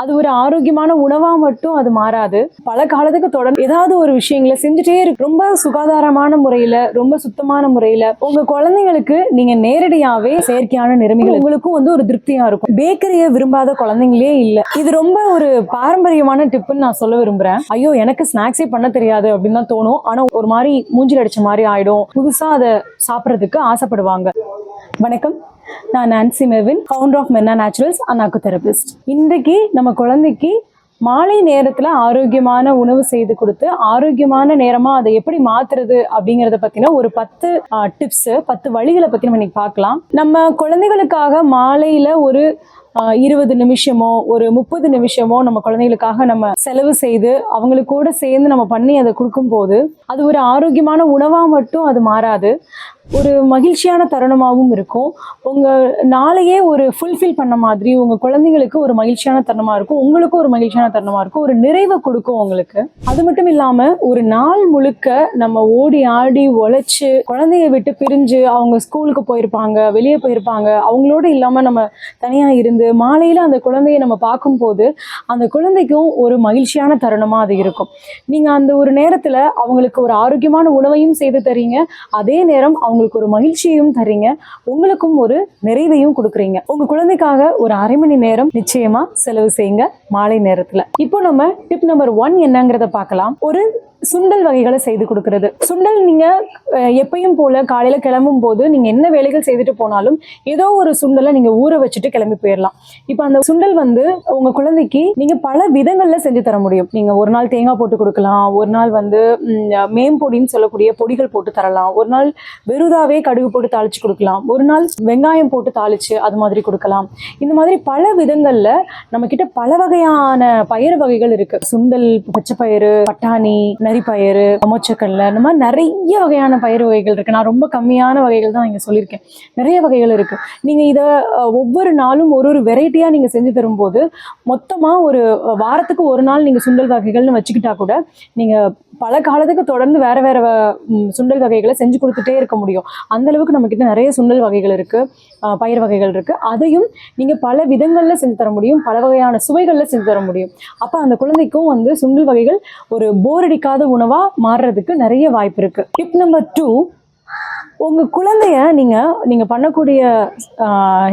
அது ஒரு ஆரோக்கியமான உணவா மட்டும் அது மாறாது. பல காலத்துக்கு தொடர்ந்து ஏதாவது ஒரு விஷயங்களை செஞ்சுட்டே இருக்கு. ரொம்ப சுகாதாரமான முறையில, ரொம்ப சுத்தமான முறையில உங்க குழந்தைங்களுக்கு நீங்க நேரடியாவே செயற்கையான நிறமிகள் உங்களுக்கும் வந்து ஒரு திருப்தியா இருக்கும். பேக்கரியை விரும்பாத குழந்தைங்களே இல்ல. இது ரொம்ப ஒரு பாரம்பரியமான டிப்புன்னு நான் சொல்ல விரும்புறேன். ஐயோ எனக்கு ஸ்நாக்ஸே பண்ண தெரியாது அப்படின்னு தான் தோணும். ஆனா ஒரு மாதிரி மூஞ்சில் அடிச்ச மாதிரி ஆயிடும். புதுசா அதை சாப்பிட்றதுக்கு ஆசைப்படுவாங்க. வணக்கம், நான் Nancy Mervin, founder of Menna Naturals and acu therapist. இன்றைக்கு நம்ம குழந்தைக்கு மாலை நேரத்தில் ஆரோக்கியமான உணவு செய்து கொடுத்து ஆரோக்கியமான நேரமாக அதை எப்படி மாற்றுறது அப்படிங்கிறத பற்றின ஒரு 10 டிப்ஸு 10 வழிகளை பற்றி நம்ம இன்னைக்கு பார்க்கலாம். நம்ம குழந்தைகளுக்காக மாலையில் ஒரு 20 நிமிஷமோ ஒரு 30 நிமிஷமோ நம்ம குழந்தைகளுக்காக நம்ம செலவு செய்து அவங்களுக்கு கூட சேர்ந்து நம்ம பண்ணி அதை கொடுக்கும்போது அது ஒரு ஆரோக்கியமான உணவாக மட்டும் அது மாறாது, ஒரு மகிழ்ச்சியான தருணமாகவும் இருக்கும். உங்கள் நாளையே ஒரு ஃபுல்ஃபில் பண்ண மாதிரி உங்கள் குழந்தைங்களுக்கு ஒரு மகிழ்ச்சியான தருணமாக இருக்கும், உங்களுக்கும் ஒரு மகிழ்ச்சியான தருணமாக இருக்கும், ஒரு நிறைவை கொடுக்கும் உங்களுக்கு. அது மட்டும் இல்லாமல் ஒரு நாள் முழுக்க நம்ம ஓடி ஆடி உழைச்சி குழந்தைய விட்டு பிரிஞ்சு அவங்க ஸ்கூலுக்கு போயிருப்பாங்க, வெளியே போயிருப்பாங்க, அவங்களோட இல்லாமல் நம்ம தனியாக இருந்து மாலையில் அந்த குழந்தைய நம்ம பார்க்கும்போது அந்த குழந்தைக்கும் ஒரு மகிழ்ச்சியான தருணமாக அது இருக்கும். நீங்கள் அந்த ஒரு நேரத்தில் அவங்களுக்கு ஒரு ஆரோக்கியமான உணவையும் செய்து தரீங்க, அதே நேரம் அவங்களுக்கு ஒரு மகிழ்ச்சியையும் தரீங்க, உங்களுக்கும் ஒரு நிறைவையும் கொடுக்குறீங்க. உங்க குழந்தைக்காக ஒரு அரை மணி நேரம் நிச்சயமா செலவு செய்யுங்க மாலை நேரத்துல. இப்போ நம்ம டிப் நம்பர் 1 என்னங்கிறத பார்க்கலாம். ஒரு சுண்டல் வகைகளை செய்து கொடுக்கறது. சுண்டல் நீங்க எப்பயும் போல காலையில கிளம்பும் போது நீங்க என்ன வேலைகள் செய்துட்டு போனாலும் ஏதோ ஒரு சுண்டலை நீங்க ஊற வச்சுட்டு கிளம்பி போயிடலாம். இப்போ அந்த சுண்டல் வந்து உங்க குழந்தைக்கு நீங்க பல விதங்கள்ல செஞ்சு தர முடியும். நீங்க ஒரு நாள் தேங்காய் போட்டு கொடுக்கலாம், ஒரு நாள் வந்து மேம்பொடின்னு சொல்லக்கூடிய பொடிகள் போட்டு தரலாம், ஒரு நாள் வெறுதாவே கடுகு போட்டு தாளிச்சு கொடுக்கலாம், ஒரு நாள் வெங்காயம் போட்டு தாளிச்சு அது மாதிரி கொடுக்கலாம். இந்த மாதிரி பல விதங்கள்ல நம்ம கிட்ட பல வகையான பயிர் வகைகள் இருக்கு. சுண்டல், பச்சை பயிறு, பட்டாணி, நரிப்பயிறு, மொச்சக்கடலை, இந்த மாதிரி நிறைய வகையான பயிர் வகைகள் இருக்கு. நான் ரொம்ப கம்மியான வகைகள் தான் இங்க சொல்லியிருக்கேன். நிறைய வகைகள் இருக்கு. நீங்க இதை ஒவ்வொரு நாளும் ஒரு ஒரு வெரைட்டியா நீங்க செஞ்சு தரும்போது மொத்தமா ஒரு வாரத்துக்கு ஒரு நாள் நீங்க சுண்டல் வகைகள்னு வச்சுக்கிட்டா கூட நீங்க பல காலத்துக்கு தொடர்ந்து வேற வேற சுண்டல் வகைகளை செஞ்சு கொடுத்துட்டே இருக்க முடியும். அந்த அளவுக்கு நம்ம கிட்ட நிறைய சுண்டல் வகைகள் இருக்கு, பயிர் வகைகள் இருக்கு. அதையும் நீங்க பல விதங்கள்ல செஞ்சு தர முடியும், பல வகையான சுவைகள்ல செஞ்சு தர முடியும். அப்ப அந்த குழந்தைக்கும் வந்து சுண்டல் வகைகள் ஒரு போர் அடிக்காத உணவா மாறுறதுக்கு நிறைய வாய்ப்பு இருக்கு. டிப் நம்பர் 2, உங்க குழந்தைய நீங்க பண்ணக்கூடிய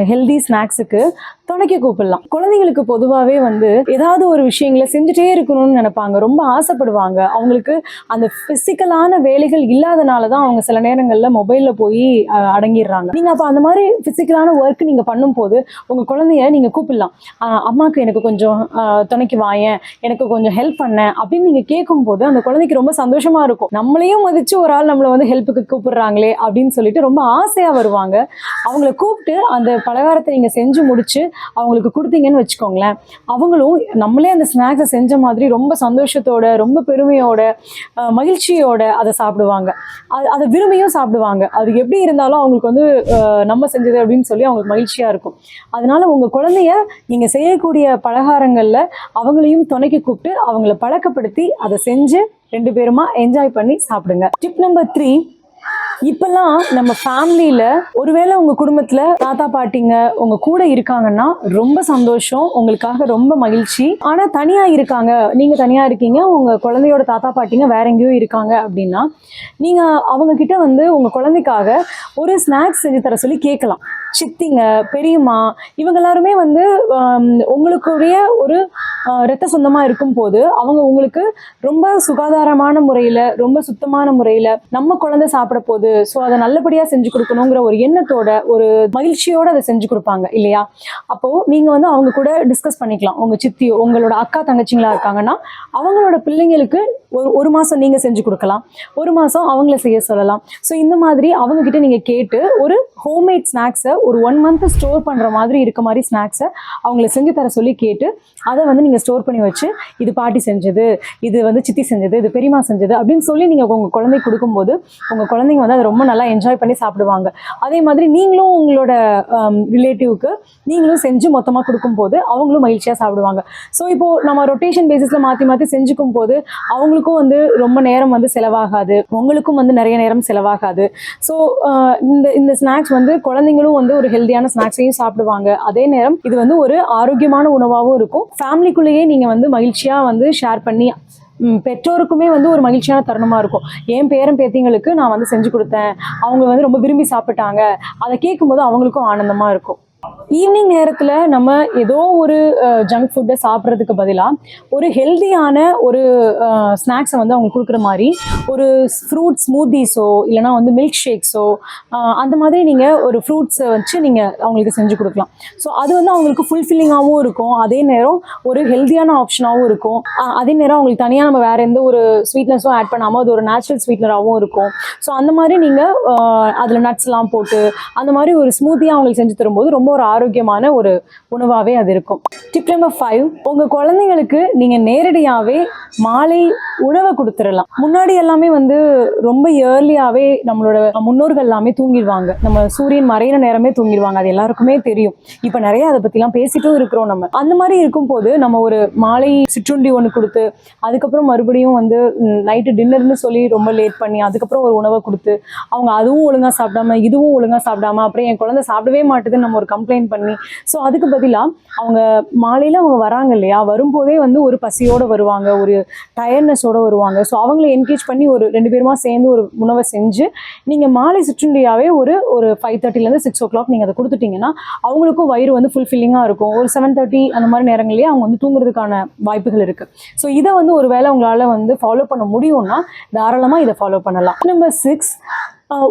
ஹெல்தி ஸ்நாக்ஸுக்கு துணைக்க கூப்பிடலாம். குழந்தைங்களுக்கு பொதுவாகவே வந்து ஏதாவது ஒரு விஷயங்களை செஞ்சுட்டே இருக்கணும்னு நினைப்பாங்க, ரொம்ப ஆசைப்படுவாங்க. அவங்களுக்கு அந்த பிசிக்கலான வேலைகள் இல்லாதனால தான் அவங்க சில நேரங்களில் மொபைலில் போய் அடங்கிடுறாங்க. நீங்கள் அப்போ அந்த மாதிரி பிசிக்கலான ஒர்க் நீங்கள் பண்ணும்போது உங்கள் குழந்தைய நீங்கள் கூப்பிடலாம். அம்மாவுக்கு எனக்கு கொஞ்சம் துணைக்கு வாயேன், எனக்கு கொஞ்சம் ஹெல்ப் பண்ணேன் அப்படின்னு நீங்கள் கேட்கும்போது அந்த குழந்தைக்கு ரொம்ப சந்தோஷமா இருக்கும். நம்மளையும் மதிச்சு ஒரு ஆள் நம்மளை வந்து ஹெல்ப்புக்கு கூப்பிடுறாங்களே அப்படின்னு சொல்லிட்டு ரொம்ப ஆசையாக வருவாங்க. அவங்கள கூப்பிட்டு அந்த பலகாரத்தை நீங்கள் செஞ்சு முடிச்சு அவங்களுக்கு கொடுத்தீங்கன்னு வச்சுக்கோங்களேன், அவங்களும் நம்மளே அந்த ஸ்நாக்ஸை செஞ்ச மாதிரி ரொம்ப சந்தோஷத்தோட, ரொம்ப பெருமையோட, மகிழ்ச்சியோட அதை சாப்பிடுவாங்க. அதை விரும்பியும் சாப்பிடுவாங்க. அது எப்படி இருந்தாலும் அவங்களுக்கு வந்து நம்ம செஞ்சது அப்படின்னு சொல்லி அவங்களுக்கு மகிழ்ச்சியா இருக்கும். அதனால உங்க குழந்தைய நீங்க செய்யக்கூடிய பலகாரங்கள்ல அவங்களையும் துணைக்கு கூப்பிட்டு அவங்கள பழக்கப்படுத்தி அதை செஞ்சு 2 பேருமா என்ஜாய் பண்ணி சாப்பிடுங்க. டிப் நம்பர் 3, இப்பெல்லாம் நம்ம ஃபேமிலியில ஒருவேளை உங்க குடும்பத்துல தாத்தா பாட்டிங்க உங்க கூட இருக்காங்கன்னா ரொம்ப சந்தோஷம், உங்களுக்காக ரொம்ப மகிழ்ச்சி. ஆனா தனியா இருக்காங்க, நீங்க தனியா இருக்கீங்க, உங்க குழந்தையோட தாத்தா பாட்டிங்க வேற எங்கேயோ இருக்காங்க அப்படின்னா நீங்க அவங்க கிட்ட வந்து உங்க குழந்தைக்காக ஒரு ஸ்நாக்ஸ் செஞ்சு தர சொல்லி கேட்கலாம். சித்திங்க, பெரியம்மா, இவங்க எல்லாருமே வந்து உங்களுக்குரிய ஒரு இரத்த சொந்தமா இருக்கும் போது அவங்க உங்களுக்கு ரொம்ப சுகாதாரமான முறையில, ரொம்ப சுத்தமான முறையில நம்ம குழந்தை சாப்பிட போகுது, ஸோ அதை நல்லபடியா செஞ்சு கொடுக்கணுங்கிற ஒரு எண்ணத்தோட, ஒரு மகிழ்ச்சியோட அதை செஞ்சு கொடுப்பாங்க இல்லையா? அப்போ நீங்க வந்து அவங்க கூட டிஸ்கஸ் பண்ணிக்கலாம். உங்க சித்தி, உங்களோட அக்கா தங்கச்சிங்களா இருக்காங்கன்னா அவங்களோட பிள்ளைங்களுக்கு ஒரு மாசம் நீங்க செஞ்சு கொடுக்கலாம், ஒரு மாசம் அவங்கள செய்ய சொல்லலாம். ஸோ இந்த மாதிரி அவங்க கிட்ட நீங்க கேட்டு ஒரு ஹோம்மேட் ஸ்நாக்ஸை ஒரு 1 month ஸ்டோர் பண்ற மாதிரி இருக்க மாதிரி ஸ்நாக்ஸை அவங்கள செஞ்சு தர சொல்லி கேட்டு அதை வந்து நீங்க ஸ்டோர் பண்ணி வச்சு, இது பாட்டி செஞ்சது, இது வந்து சித்தி செஞ்சது, இது பெரியமா செஞ்சது அப்படின்னு சொல்லி நீங்க உங்க குழந்தைக்கு கொடுக்கும்போது உங்க குழந்தைங்க வந்து அதை ரொம்ப நல்லா என்ஜாய் பண்ணி சாப்பிடுவாங்க. அதே மாதிரி நீங்களும் உங்களோட ரிலேட்டிவ்க்கு நீங்களும் செஞ்சு மொத்தமாக கொடுக்கும்போது அவங்களும் மகிழ்ச்சியாக சாப்பிடுவாங்க. ஸோ இப்போது நம்ம ரொட்டேஷன் பேசிஸில் மாற்றி மாற்றி செஞ்சுக்கும் போது அவங்களுக்கும் வந்து ரொம்ப நேரம் வந்து செலவாகாது, உங்களுக்கும் வந்து நிறைய நேரம் செலவாகாது. ஸோ இந்த ஸ்நாக்ஸ் வந்து குழந்தைங்களும் வந்து வந்து ஒரு ஹெல்தியான ஸ்நாக்ஸையும் சாப்பிடுவாங்க. அதே நேரம் இது வந்து ஒரு ஆரோக்கியமான உணவாகவும் இருக்கும். ஃபேமிலிக்குள்ளேயே நீங்க வந்து மகிழ்ச்சியா வந்து ஷேர் பண்ணி பெற்றோருக்குமே வந்து ஒரு மகிழ்ச்சியான தருணமா இருக்கும். என் பேரன் பேத்திங்களுக்கு நான் வந்து செஞ்சு கொடுத்தேன், அவங்க வந்து ரொம்ப விரும்பி சாப்பிட்டாங்க, அதை கேட்கும்போது அவங்களுக்கும் ஆனந்தமா இருக்கும். ஈவினிங் நேரத்தில் நம்ம ஏதோ ஒரு ஜங்க் ஃபுட்டை சாப்பிட்றதுக்கு பதிலாக ஒரு ஹெல்தியான ஒரு ஸ்நாக்ஸை வந்து அவங்க கொடுக்குற மாதிரி ஒரு ஃப்ரூட் ஸ்மூத்திஸோ இல்லைனா வந்து மில்க் ஷேக்ஸோ அந்த மாதிரி நீங்கள் ஒரு ஃப்ரூட்ஸை வச்சு நீங்கள் அவங்களுக்கு செஞ்சு கொடுக்கலாம். ஸோ அது வந்து அவங்களுக்கு ஃபுல்ஃபில்லிங்காகவும் இருக்கும், அதே நேரம் ஒரு ஹெல்தியான ஆப்ஷனாகவும் இருக்கும். அதே நேரம் அவங்களுக்கு தனியாக நம்ம வேறு எந்த ஒரு ஸ்வீட்னஸும் ஆட் பண்ணாமல் அது ஒரு நேச்சுரல் ஸ்வீட்னராகவும் இருக்கும். ஸோ அந்த மாதிரி நீங்கள் அதில் நட்ஸ்லாம் போட்டு அந்த மாதிரி ஒரு ஸ்மூத்தியாக அவங்களுக்கு செஞ்சு தரும்போது ரொம்ப ஒரு ஆரோக்கியமான ஒரு உணவாகவே அது இருக்கும். டிப் நம்பர் 5, உங்கள் குழந்தைங்களுக்கு நீங்கள் நேரடியாகவே மாலை உணவை கொடுத்துடலாம். முன்னாடி எல்லாமே வந்து ரொம்ப ஏர்லியாகவே நம்மளோட முன்னோர்கள் எல்லாமே தூங்கிடுவாங்க, நம்ம சூரியன் மறையிற நேரமே தூங்கிடுவாங்க, அது எல்லாருக்குமே தெரியும். இப்போ நிறைய அதை பற்றிலாம் பேசிட்டும் இருக்கிறோம். நம்ம அந்த மாதிரி இருக்கும்போது நம்ம ஒரு மாலை சிற்றுண்டி ஒன்று கொடுத்து அதுக்கப்புறம் மறுபடியும் வந்து நைட்டு டின்னர்னு சொல்லி ரொம்ப லேட் பண்ணி அதுக்கப்புறம் ஒரு உணவை கொடுத்து அவங்க அதுவும் ஒழுங்காக சாப்பிடாம இதுவும் ஒழுங்காக சாப்பிடாம அப்புறம் என் குழந்தை சாப்பிடவே மாட்டுதுன்னு நம்ம ஒரு கம்ப்ளைண்ட் பண்ணி, ஸோ அதுக்கு பதிலாக அவங்க மாலையில் அவங்க வராங்க இல்லையா, வரும்போதே வந்து ஒரு பசியோடு வருவாங்க, ஒரு டயர்ட்னஸோடு வருவாங்க. ஸோ அவங்கள என்கேஜ் பண்ணி ஒரு 2 பேருமா சேர்ந்து ஒரு உணவை செஞ்சு நீங்கள் மாலை சிற்றுண்டியாகவே ஒரு 5:30 6 o'clock நீங்கள் அதை கொடுத்துட்டிங்கன்னா அவங்களுக்கும் வயிறு வந்து ஃபுல்ஃபில்லிங்காக இருக்கும். ஒரு 7:30 அந்த மாதிரி நேரங்கள்லேயே அவங்க வந்து தூங்குறதுக்கான வாய்ப்புகள் இருக்குது. ஸோ இதை வந்து ஒரு வேளை உங்களால் வந்து ஃபாலோ பண்ண முடியும்னா தாராளமாக இதை ஃபாலோ பண்ணலாம். நம்பர் 6,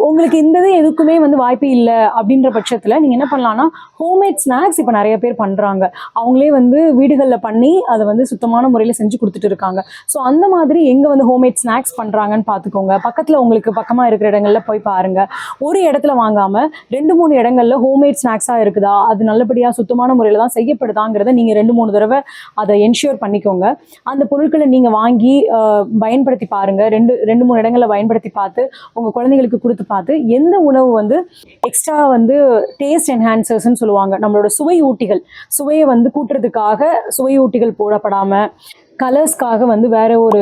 உங்களுக்கு இந்த இது எதுக்குமே வந்து வாய்ப்பு இல்லை அப்படின்ற பட்சத்தில் நீங்கள் என்ன பண்ணலான்னா ஹோம்மேட் ஸ்நாக்ஸ் இப்போ நிறைய பேர் பண்ணுறாங்க. அவங்களே வந்து வீடுகளில் பண்ணி அதை வந்து சுத்தமான முறையில் செஞ்சு கொடுத்துட்டு இருக்காங்க. ஸோ அந்த மாதிரி எங்கே வந்து ஹோம்மேட் ஸ்நாக்ஸ் பண்ணுறாங்கன்னு பார்த்துக்கோங்க. பக்கத்தில் உங்களுக்கு பக்கமாக இருக்கிற இடங்களில் போய் பாருங்கள். ஒரு இடத்துல வாங்காமல் 2-3 இடங்களில் ஹோம்மேட் ஸ்நாக்ஸாக இருக்குதா, அது நல்லபடியாக சுத்தமான முறையில் தான் செய்யப்படுதாங்கிறத நீங்கள் 2-3 தடவை அதை என்ஷூர் பண்ணிக்கோங்க. அந்த பொருட்களை நீங்கள் வாங்கி பயன்படுத்தி பாருங்கள். 2-3 இடங்களில் பயன்படுத்தி பார்த்து உங்கள் குழந்தைங்களுக்கு கொடுத்து பார்த்து எந்த உணவு வந்து எக்ஸ்ட்ரா வந்து டேஸ்ட் என்ஹான்சர்ஸ்ன்னு சொல்லுவாங்க, நம்மளோட சுவை ஊட்டிகள், சுவையை வந்து கூட்டுறதுக்காக சுவை ஊட்டிகள் போடப்படாமல் கலர்ஸ்க்காக வந்து வேற ஒரு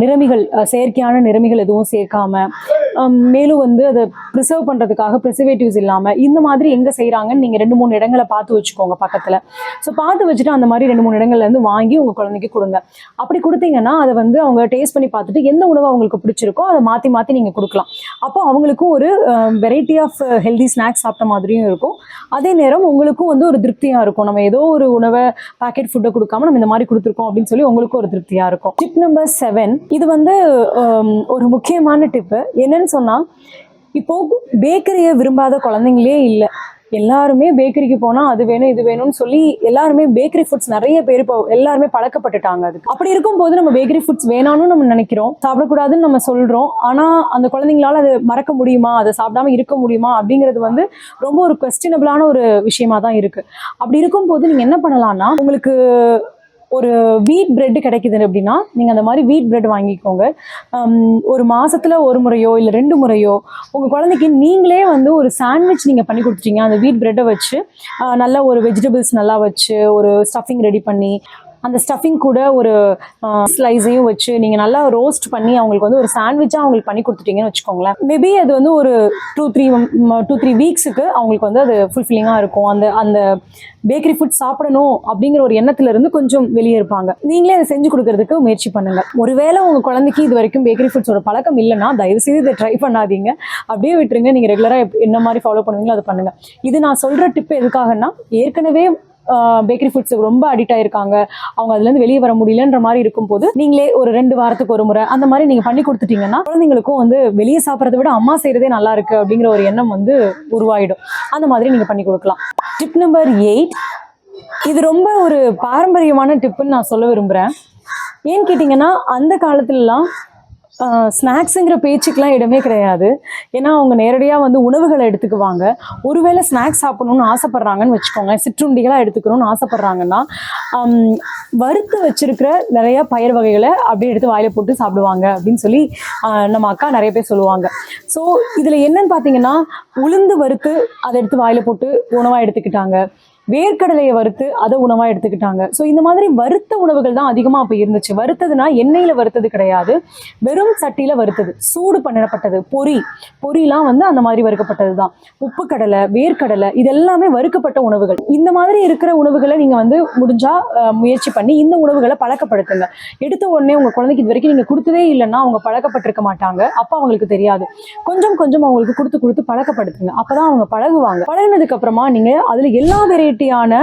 நிறமிகள் செயற்கையான நிறமிகள் எதுவும் சேர்க்காம மேலும் வந்து அதை ப்ரிசர்வ் பண்ணுறதுக்காக ப்ரிசர்வேட்டிவ்ஸ் இல்லாமல் இந்த மாதிரி எங்கே செய்கிறாங்கன்னு நீங்கள் 2-3 இடங்களை பார்த்து வச்சுக்கோங்க பக்கத்தில். ஸோ பார்த்து வச்சுட்டு அந்த மாதிரி 2-3 இடங்கள்லேருந்து வாங்கி உங்கள் குழந்தைக்கு கொடுங்க. அப்படி கொடுத்தீங்கன்னா அதை வந்து அவங்க டேஸ்ட் பண்ணி பார்த்துட்டு எந்த உணவு அவங்களுக்கு பிடிச்சிருக்கோ அதை மாற்றி மாற்றி நீங்கள் கொடுக்கலாம். அப்போ அவங்களுக்கும் ஒரு வெரைட்டி ஆஃப் ஹெல்தி ஸ்நாக்ஸ் சாப்பிட்ட மாதிரியும் இருக்கும், அதே நேரம் உங்களுக்கும் வந்து ஒரு திருப்தியாக இருக்கும். நம்ம ஏதோ ஒரு உணவை பேக்கெட் ஃபுட்டை கொடுக்காம நம்ம இந்த மாதிரி கொடுத்துருக்கோம் அப்படின்னு சொல்லி உங்களுக்கு ஒரு திருப்தியா இருக்கும். டிப் நம்பர் 7, இது வந்து ஒரு முக்கியமான டிப்பு. என்னன்னு சொன்னா, இப்போ பேக்கரியை விரும்பாத குழந்தைங்களே இல்லை. எல்லாருமே பேக்கரிக்கு போனால் அது வேணும் இது வேணும்னு சொல்லி எல்லாருமே பேக்கரி ஃபுட்ஸ் நிறைய பேர் இப்போ எல்லாருமே பழக்கப்பட்டுட்டாங்க. அதுக்கு அப்படி இருக்கும்போது நம்ம பேக்கரி ஃபுட்ஸ் வேணாம்னு நம்ம நினைக்கிறோம், சாப்பிடக்கூடாதுன்னு நம்ம சொல்கிறோம். ஆனால் அந்த குழந்தைங்களால அதை மறக்க முடியுமா, அதை சாப்பிடாம இருக்க முடியுமா அப்படிங்கிறது வந்து ரொம்ப ஒரு குவெஸ்டினபிளான ஒரு விஷயமா தான் இருக்குது. அப்படி இருக்கும்போது நீங்கள் என்ன பண்ணலாம்னா, உங்களுக்கு ஒரு வீட் பிரெட் கிடைக்குது அப்படின்னா நீங்கள் அந்த மாதிரி வீட் பிரெட் வாங்கிக்கோங்க. ஒரு மாதத்தில் 1 முறையோ இல்லை 2 முறையோ உங்கள் குழந்தைக்கு நீங்களே வந்து ஒரு சாண்ட்விச் நீங்கள் பண்ணி கொடுத்துட்டீங்க. அந்த வீட் பிரெட்டை வச்சு நல்லா ஒரு வெஜிடபிள்ஸ் நல்லா வச்சு ஒரு ஸ்டஃபிங் ரெடி பண்ணி அந்த ஸ்டஃபிங் கூட ஒரு ஸ்லைஸையும் வச்சு நீங்கள் நல்லா ரோஸ்ட் பண்ணி அவங்களுக்கு வந்து ஒரு சாண்ட்விச்சாக அவங்களுக்கு பண்ணி கொடுத்துட்டீங்கன்னு வச்சுக்கோங்களேன். மேபி அது வந்து ஒரு 2-3 வீக்ஸுக்கு அவங்களுக்கு வந்து அது ஃபுல்ஃபில்லிங்காக இருக்கும். அந்த பேக்கரி ஃபுட் சாப்பிடணும் அப்படிங்கிற ஒரு எண்ணத்துலேருந்து கொஞ்சம் வெளியே இருப்பாங்க. நீங்களே அதை செஞ்சு கொடுக்கறதுக்கு முயற்சி பண்ணுங்கள். ஒருவேளை உங்கள் குழந்தைக்கு இது வரைக்கும் பேக்கரி ஃபுட்ஸோட பழக்கம் இல்லைன்னா தயவுசெய்து இதை ட்ரை பண்ணாதீங்க, அப்படியே விட்டுருங்க. நீங்கள் ரெகுலராக என்ன மாதிரி ஃபாலோ பண்ணுவீங்களோ அதை பண்ணுங்கள். இது நான் சொல்கிற டிப்பு எதுக்காகன்னா, ஏற்கனவே பேக்கரி ஃபுட்ஸுக்கு ரொம்ப அடிக்ட் ஆயிருக்காங்க, அவங்க அதுலேருந்து வெளியே வர முடியலன்ற மாதிரி இருக்கும்போது நீங்களே ஒரு 2 வாரத்துக்கு ஒரு முறை அந்த மாதிரி நீங்கள் பண்ணி கொடுத்துட்டீங்கன்னா குழந்தைங்களுக்கும் வந்து வெளியே சாப்பிட்றத விட அம்மா செய்கிறதே நல்லா இருக்குது அப்படிங்கிற ஒரு எண்ணம் வந்து உருவாயிடும். அந்த மாதிரி நீங்கள் பண்ணி கொடுக்கலாம். டிப் நம்பர் 8, இது ரொம்ப ஒரு பாரம்பரியமான டிப்புன்னு நான் சொல்ல விரும்புகிறேன். ஏன்னு கேட்டிங்கன்னா, அந்த காலத்துலலாம் ஸ்நாக்ஸுங்கிற பேச்சுக்கெலாம் இடமே கிடையாது. ஏன்னா அவங்க நேரடியாக வந்து உணவுகளை எடுத்துக்குவாங்க. ஒருவேளை ஸ்நாக்ஸ் சாப்பிடணும்னு ஆசைப்பட்றாங்கன்னு வச்சுக்கோங்க, சிற்றுண்டிகளாக எடுத்துக்கணும்னு ஆசைப்பட்றாங்கன்னா வறுத்து வச்சிருக்கிற நிறைய பயிர் வகைகளை அப்படியே எடுத்து வாயில போட்டு சாப்பிடுவாங்க அப்படின்னு சொல்லி நம்ம அக்கா நிறைய பேர் சொல்லுவாங்க. ஸோ இதில் என்னன்னு பார்த்தீங்கன்னா, உளுந்து வறுத்து அதை எடுத்து வாயில போட்டு உணவாக எடுத்துக்கிட்டாங்க. வேர்க்கடலையை வறுத்து அதை உணவா எடுத்துக்கிட்டாங்க. ஸோ இந்த மாதிரி வறுத்த உணவுகள் தான் அதிகமா அப்ப இருந்துச்சு. வறுத்ததுன்னா எண்ணெயில வறுத்தது கிடையாது, வெறும் சட்டியில வறுத்தது, சூடு பண்ணப்பட்டது. பொரிலாம் வந்து அந்த மாதிரி வறுக்கப்பட்டது தான். உப்பு கடலை, வேர்க்கடலை, இது எல்லாமே வறுக்கப்பட்ட உணவுகள். இந்த மாதிரி இருக்கிற உணவுகளை நீங்க வந்து முடிஞ்சா முயற்சி பண்ணி இந்த உணவுகளை பழக்கப்படுத்துங்க. எடுத்த உடனே உங்க குழந்தைக்கு இது வரைக்கும் நீங்க கொடுத்ததே இல்லைன்னா அவங்க பழக்கப்பட்டிருக்க மாட்டாங்க, அப்ப அவங்களுக்கு தெரியாது. கொஞ்சம் கொஞ்சம் அவங்களுக்கு கொடுத்து பழக்கப்படுத்துங்க, அப்பதான் அவங்க பழகுவாங்க. பழகினதுக்கு அப்புறமா நீங்க அதுல எல்லா வெரைட்டியான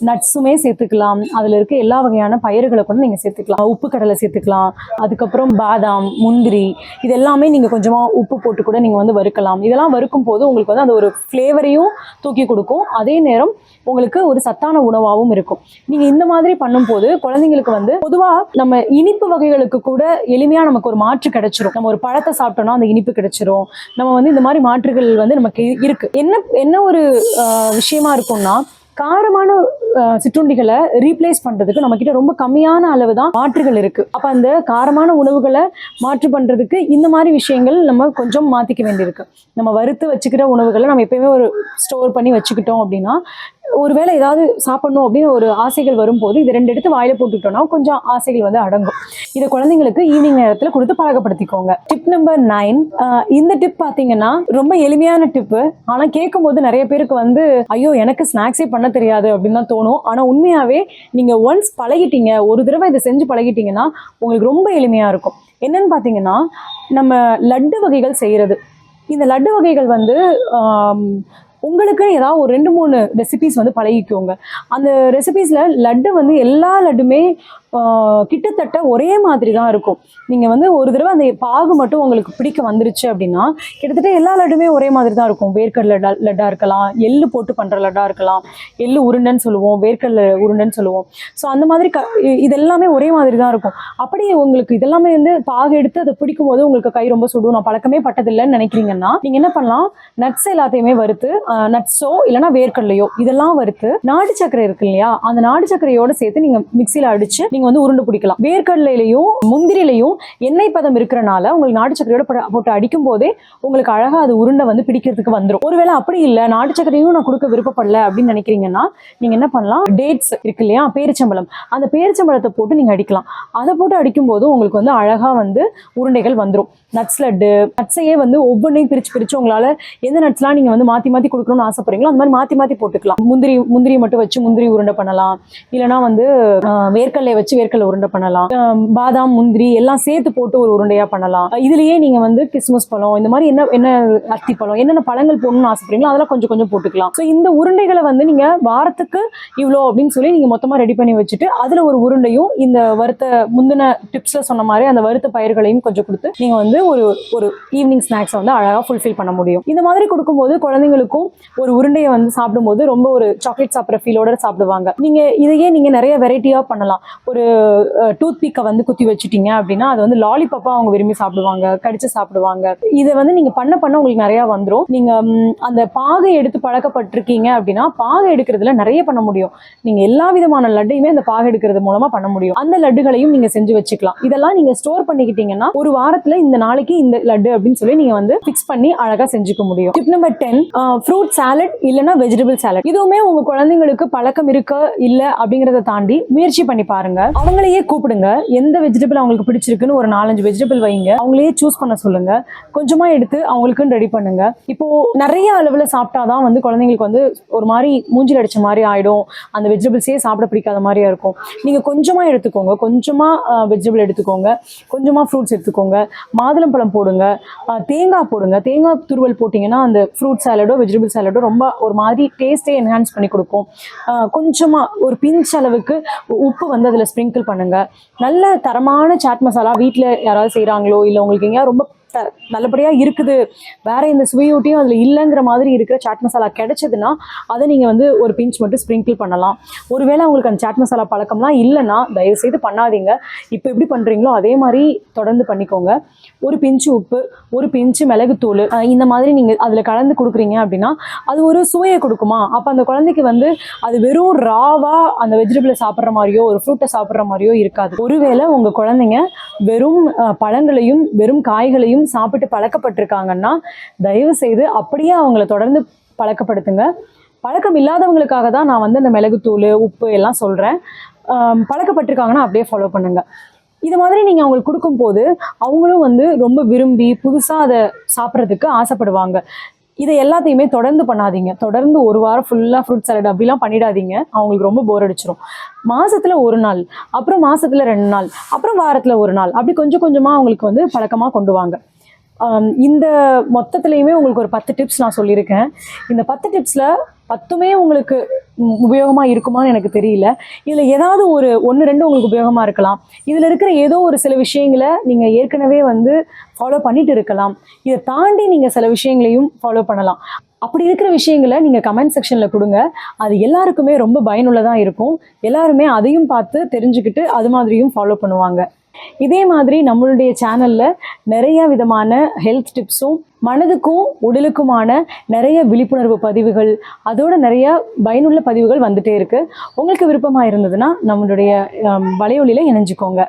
நட்ஸுமே சேர்த்துக்கலாம். அதுல இருக்க எல்லா வகையான பயிர்களை கூட நீங்க சேர்த்துக்கலாம். உப்பு கடலை சேர்த்துக்கலாம், அதுக்கப்புறம் பாதாம், முந்திரி, இது எல்லாமே நீங்க கொஞ்சமா உப்பு போட்டு கூட நீங்க வந்து வறுக்கலாம். இதெல்லாம் வறுக்கும் போது உங்களுக்கு வந்து அந்த ஒரு ஃப்ளேவரையும் தூக்கி கொடுக்கும், அதே நேரம் உங்களுக்கு ஒரு சத்தான உணவாகவும் இருக்கும். நீங்க இந்த மாதிரி பண்ணும்போது குழந்தைங்களுக்கு வந்து பொதுவா நம்ம இனிப்பு வகைகளுக்கு கூட எளிமையா நமக்கு ஒரு மாற்று கிடைச்சிரும். நம்ம ஒரு பழத்தை சாப்பிட்டோம்னா அந்த இனிப்பு கிடைச்சிரும். நம்ம வந்து இந்த மாதிரி மாற்றுகள் வந்து நமக்கு இருக்கு. என்ன ஒரு விஷயமா இருக்கும்னா, காரமான சிற்றுண்டிகளை ரீப்ளேஸ் பண்றதுக்கு நம்ம கிட்ட ரொம்ப கம்மியான அளவு தான் மாற்றுகள் இருக்கு. அப்ப அந்த காரமான உணவுகளை மாற்று பண்றதுக்கு இந்த மாதிரி விஷயங்கள் நம்ம கொஞ்சம் மாத்திக்க வேண்டியிருக்கு. நம்ம வறுத்து வச்சுக்கிற உணவுகளை நம்ம எப்பயுமே ஒரு ஸ்டோர் பண்ணி வச்சுக்கிட்டோம் அப்படின்னா, ஒருவேளை ஏதாவது சாப்பிடணும் அப்படின்னு ஒரு ஆசைகள் வரும்போது இது 2 எடுத்து வாயில போட்டுக்கிட்டோம்னா கொஞ்சம் ஆசைகள் வந்து அடங்கும். இதை குழந்தைங்களுக்கு ஈவினிங் நேரத்தில் கொடுத்து பழக்கப்படுத்திக்கோங்க. Tip number 9. இந்த டிப் பார்த்தீங்கன்னா ரொம்ப எளிமையான டிப்பு. ஆனா கேட்கும் போது நிறைய பேருக்கு வந்து ஐயோ எனக்கு ஸ்நாக்ஸே பண்ண தெரியாது அப்படின்னு தான் தோணும். ஆனா உண்மையாவே நீங்க ஒன்ஸ் பழகிட்டீங்க, ஒரு தடவை இதை செஞ்சு பழகிட்டீங்கன்னா உங்களுக்கு ரொம்ப எளிமையா இருக்கும். என்னன்னு பார்த்தீங்கன்னா, நம்ம லட்டு வகைகள் செய்யறது. இந்த லட்டு வகைகள் வந்து உங்களுக்கு ஏதாவது ஒரு 2-3 ரெசிபிஸ் வந்து பழகிக்கோங்க. அந்த ரெசிபிஸ்ல லட்டு வந்து எல்லா லட்டுமே கிட்டத்தட்ட ஒரே மாதிரி தான் இருக்கும். நீங்க வந்து ஒரு தடவை அந்த பாகு மட்டும் உங்களுக்கு பிடிக்க வந்துருச்சு அப்படின்னா கிட்டத்தட்ட எல்லா லட்டுமே ஒரே மாதிரி தான் இருக்கும். வேர்க்கடலை லட்டா இருக்கலாம், எள்ளு போட்டு பண்ற லட்டா இருக்கலாம், எள்ளு உருண்டைன்னு சொல்லுவோம், வேர்க்கடலை உருண்டைன்னு சொல்லுவோம். ஸோ அந்த மாதிரி இதெல்லாமே ஒரே மாதிரி தான் இருக்கும். அப்படியே உங்களுக்கு இதெல்லாமே வந்து பாகு எடுத்து அதை பிடிக்கும் போது உங்களுக்கு கை ரொம்ப சுடும், நான் பழக்கமே பட்டதில்லைன்னு நினைக்கிறீங்கன்னா நீங்க என்ன பண்ணலாம், நட்ஸ் எல்லாத்தையுமே வறுத்து, நட்ஸோ இல்லைன்னா வேர்க்கடலையோ இதெல்லாம் வறுத்து நாடு சர்க்கரை இருக்கு இல்லையா, அந்த நாடு சர்க்கரையோட சேர்த்து நீங்க மிக்சியில அடிச்சு நீங்க வந்து உருண்டை பிடிக்கலாம். வேர்க்கடலையிலையும் முந்திரிலையும் எண்ணெய் பதம் இருக்கிறனால உங்களுக்கு நாடு சர்க்கரையோட போட்டு அடிக்கும் போதே உங்களுக்கு அழகா அது உருண்டை வந்து பிடிக்கிறதுக்கு வந்துடும். ஒருவேளை அப்படி இல்லை, நாடு சர்க்கரையும் நான் கொடுக்க விருப்பப்படல அப்படின்னு நினைக்கிறீங்கன்னா நீங்க என்ன பண்ணலாம், டேட்ஸ் இருக்கு இல்லையா, பேரிச்சம்பழம், அந்த பேரிச்சம்பழத்தை போட்டு நீங்க அடிக்கலாம். அதை போட்டு அடிக்கும் போது உங்களுக்கு வந்து அழகா வந்து உருண்டைகள் வந்துடும். நட்ஸ் லட்டு, நட்ஸையே வந்து ஒவ்வொன்றையும் பிரிச்சு உங்களால எந்த நட்ஸ்லாம் நீங்க வந்து மாத்தி கொடுக்கணும்னு ஆசைப்படுறீங்களோ அந்த மாதிரி மாத்தி போட்டுக்கலாம். முந்திரியை மட்டும் வச்சு முந்திரி உருண்டை பண்ணலாம், இல்லைன்னா வந்து வேர்க்கடலை வச்சு வேர்க்கடலை உருண்டை பண்ணலாம், பாதாம் முந்திரி எல்லாம் சேர்த்து போட்டு ஒரு உருண்டையா பண்ணலாம். இதுலயே நீங்க வந்து கிறிஸ்மஸ் பழம், இந்த மாதிரி என்ன அத்தி பழம், என்னென்ன பழங்கள் போடணும்னு ஆசைப்படுறீங்களோ அதெல்லாம் கொஞ்சம் போட்டுக்கலாம். ஸோ இந்த உருண்டைகளை வந்து நீங்க வாரத்துக்கு இவ்வளோ அப்படின்னு சொல்லி நீங்க மொத்தமா ரெடி பண்ணி வச்சுட்டு அதுல ஒரு உருண்டையும் இந்த வறுத்த முந்தின டிப்ஸ்ல சொன்ன மாதிரி அந்த வறுத்த பயிர்களையும் கொஞ்சம் கொடுத்து நீங்க வந்து ஒரு ஈவினிங் ஸ்நாக்ஸை வந்து அழகா ஃபுல்ஃபில் பண்ண முடியும். இந்த மாதிரி கொடுக்கும்போது குழந்தைங்களுக்கும் ஒரு உருண்டையை வந்து சாப்பிடும்போது ரொம்ப ஒரு சாக்லேட் சாப்பிட்ற ஃபீலோட சாப்பிடுவாங்க. இதையே நீங்க நிறைய வெரைட்டியா பண்ணலாம். ஒரு டூத் பீக்கை வந்து குத்தி வச்சுட்டீங்க அப்படின்னா அது வந்து லாலிபாப்பா அவங்க விரும்பி சாப்பிடுவாங்க, கடிச்சு சாப்பிடுவாங்க. இதை வந்து நீங்க பண்ண உங்களுக்கு நிறைய வந்துடும். நீங்க அந்த பாகை எடுத்து பழக்கப்பட்டிருக்கீங்க அப்படின்னா பாகை எடுக்கிறதுல நிறைய பண்ண முடியும். நீங்க எல்லா விதமான லட்டையுமே அந்த பாகை எடுக்கிறது மூலமா பண்ண முடியும். அந்த லட்டுகளையும் நீங்க செஞ்சு வச்சுக்கலாம். இதெல்லாம் நீங்க ஸ்டோர் பண்ணிக்கிட்டீங்கன்னா ஒரு வாரத்துல இந்த நாளைக்கு இந்த லட்டு அப்படின்னு சொல்லி நீங்க வந்து ஃபிக்ஸ் பண்ணி அழகா செஞ்சுக்க முடியும். டிப் நம்பர் 10, ஃப்ரூட் சாலட் இல்லைன்னா வெஜிடபிள் சாலட். இதுவுமே உங்க குழந்தைங்களுக்கு பழக்கம் இருக்க இல்ல அப்படிங்கறத தாண்டி முயற்சி பண்ணி பாருங்க. அவங்களையே கூப்பிடுங்க, எந்த வெஜிடபிள் அவங்களுக்கு பிடிச்சிருக்குன்னு ஒரு 4-5 வெஜிடபிள் வைங்க, அவங்களையே சூஸ் பண்ண சொல்லுங்க, கொஞ்சமா எடுத்து அவங்களுக்குன்னு ரெடி பண்ணுங்க. இப்போ நிறைய அளவுல சாப்பிட்டாதான் வந்து குழந்தைங்களுக்கு வந்து ஒரு மாதிரி மூஞ்சில் அடிச்ச மாதிரி ஆயிடும், அந்த வெஜிடபிள்ஸே சாப்பிட பிடிக்காத மாதிரியா இருக்கும். நீங்க கொஞ்சமா எடுத்துக்கோங்க, கொஞ்சமா வெஜிடபிள் எடுத்துக்கோங்க, கொஞ்சமா ஃப்ரூட்ஸ் எடுத்துக்கோங்க, மாதுளம்பழம் போடுங்க, தேங்காய் போடுங்க. தேங்காய் துருவல் போட்டிங்கன்னா அந்த ஃப்ரூட் சாலடோ வெஜிடபிள் சாலடோ ரொம்ப ஒரு மாதிரி டேஸ்டே என்ஹான்ஸ் பண்ணி கொடுக்கும். கொஞ்சமா ஒரு பிஞ்ச் அளவுக்கு உப்பு வந்து அதில் ஸ்ப்ரிங்கிள் பண்ணுங்க. நல்ல தரமான சாட் மசாலா வீட்டில் யாராவது செய்கிறாங்களோ இல்லை உங்களுக்கு எங்கேயாவது ரொம்ப நல்லபடியா இருக்குது, வேற எந்த சுவையூட்டியும் அதுல இல்லைங்கிற மாதிரி இருக்கிற சாட் மசாலா கிடைச்சதுன்னா அதை நீங்க வந்து ஒரு பிஞ்ச் மட்டும் ஸ்ப்ரிங்கிள் பண்ணலாம். ஒருவேளை உங்களுக்கு அந்த சாட் மசாலா பழக்கம்லாம் இல்லைன்னா தயவு செய்து பண்ணாதீங்க. இப்போ எப்படி பண்றீங்களோ அதே மாதிரி தொடர்ந்து பண்ணிக்கோங்க. ஒரு பிஞ்சு உப்பு, ஒரு பிஞ்சு மிளகுத்தூள், இந்த மாதிரி நீங்க அதுல கலந்து கொடுக்குறீங்க அப்படின்னா அது ஒரு சுவையை கொடுக்குமா. அப்ப அந்த குழந்தைக்கு வந்து அது வெறும் ராவா அந்த வெஜிடபிளை சாப்பிட்ற மாதிரியோ ஒரு ஃப்ரூட்டை சாப்பிட்ற மாதிரியோ இருக்காது. ஒருவேளை உங்க குழந்தைங்க வெறும் பழங்களையும் வெறும் காய்களையும் சாப்பிட்டு பழக்கப்பட்டிருக்காங்கன்னா தயவு செய்து அப்படியே அவங்கள தொடர்ந்து பழக்கப்படுத்துங்க. பழக்கம் இல்லாதவங்களுக்காக தான் நான் வந்து அந்த மிளகுத்தூள், உப்பு எல்லாம் சொல்கிறேன். பழக்கப்பட்டிருக்காங்கன்னா அப்படியே ஃபாலோ பண்ணுங்க. இது மாதிரி நீங்கள் அவங்களுக்கு கொடுக்கும்போது அவங்களும் வந்து ரொம்ப விரும்பி புதுசாக அதை சாப்பிட்றதுக்கு ஆசைப்படுவாங்க. இதை எல்லாத்தையுமே தொடர்ந்து பண்ணாதீங்க. தொடர்ந்து ஒரு வாரம் ஃபுல்லாக ஃப்ரூட் சாலட் அப்படிலாம் பண்ணிடாதீங்க. அவங்களுக்கு ரொம்ப போர் அடிச்சிடும். மாசத்துல ஒரு நாள், அப்புறம் மாசத்துல 2 நாள், அப்புறம் வாரத்துல ஒரு நாள், அப்படி கொஞ்சம் கொஞ்சமாக அவங்களுக்கு வந்து பழக்கமாக கொண்டு வாங்க. இந்த மொத்தத்துலேயுமே உங்களுக்கு ஒரு 10 டிப்ஸ் நான் சொல்லியிருக்கேன். இந்த 10 டிப்ஸில் 10மே உங்களுக்கு உபயோகமாக இருக்குமான்னு எனக்கு தெரியல. இதில் ஏதாவது ஒரு 1-2 உங்களுக்கு உபயோகமாக இருக்கலாம். இதில் இருக்கிற ஏதோ ஒரு சில விஷயங்களை நீங்கள் ஏற்கனவே வந்து ஃபாலோ பண்ணிட்டு இருக்கலாம். இதை தாண்டி நீங்கள் சில விஷயங்களையும் ஃபாலோ பண்ணலாம். அப்படி இருக்கிற விஷயங்களை நீங்கள் கமெண்ட் செக்ஷனில் கொடுங்க. அது எல்லாருக்குமே ரொம்ப பயனுள்ளதாக இருக்கும். எல்லாருமே அதையும் பார்த்து தெரிஞ்சுக்கிட்டு அது மாதிரியும் ஃபாலோ பண்ணுவாங்க. இதே மாதிரி நம்மளுடைய சேனலில் நிறைய விதமான ஹெல்த் டிப்ஸும் மனதுக்கும் உடலுக்குமான நிறைய விழிப்புணர்வு பதிவுகள், அதோட நிறைய பயனுள்ள பதிவுகள் வந்துட்டே இருக்கு. உங்களுக்கு விருப்பமாக இருந்ததுன்னா நம்மளுடைய வலையொலியில் இணைஞ்சுக்கோங்க.